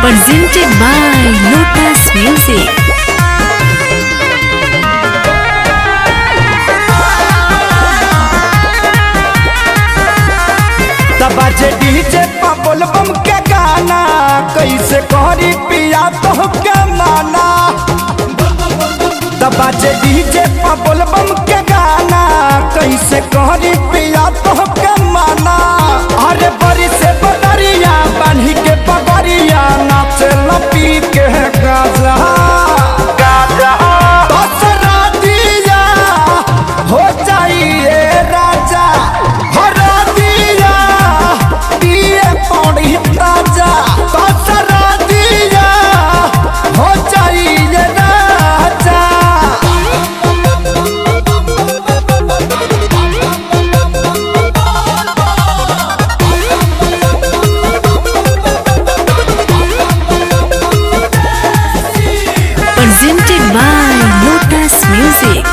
Presented by Lotus Music. बाजे DJ बोल बम के गाना कैसे करी पिया तो के माना। बाजे डीजे बोल बम के गाना कैसे करी पिया तो के माना। अरे बड़ी से बदरिया बांधी के पगड़िया नाचे लपी के गाजा दसरा दिया हो जाइए राजा पौड़ी ताजा दसरा दिया हो जाइए राजा। Presented by Lotus Music.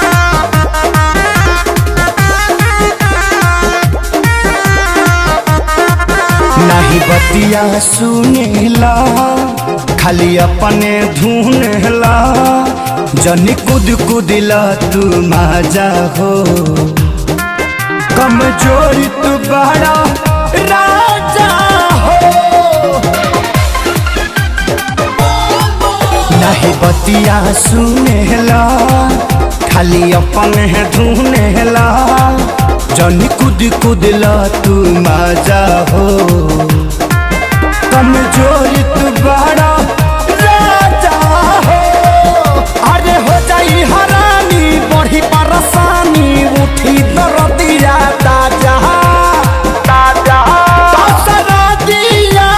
नहीं बतिया सुनेला खाली अपने धुनेला जनी कूद कूदिला तू मजा हो कमजोरी तू बड़ा राजा हो। नहीं बतिया सुनेला खाली अपने धुनेला जनी कूद कूदिला तू मजा हो कमजोरी तू बड़ा राजा हो। अरे हो जाई हरानी बढ़ी परेशानी उठी दरदिया ताजा दसरा दिया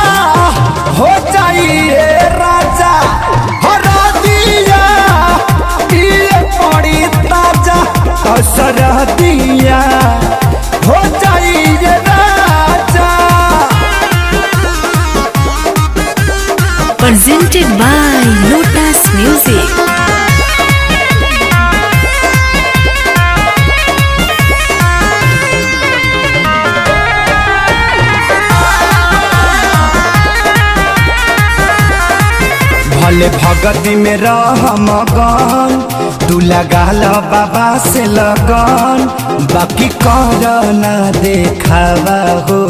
हो जाइए राजा हरा दिया ये पड़ी ताजा दसरा दिया हो जाइए राजा। Presented by Lotus Music. भले भगती में रह मगन तू लगा लो बाबा से लगन बाकी कर ना देखावा हो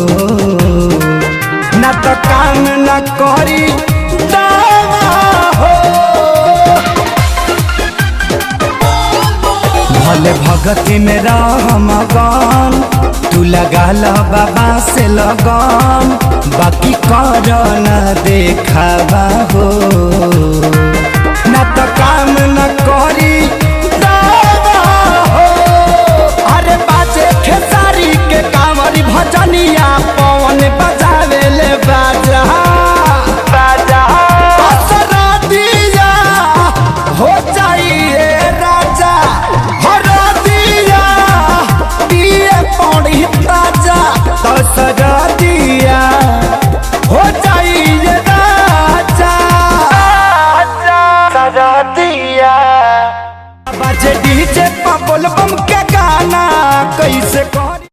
ना तो काम न करी दावा हो। भले भगती में रह मगन तू लगा लो बाबा से लगन बाकी कर ना देखावा हो ना तो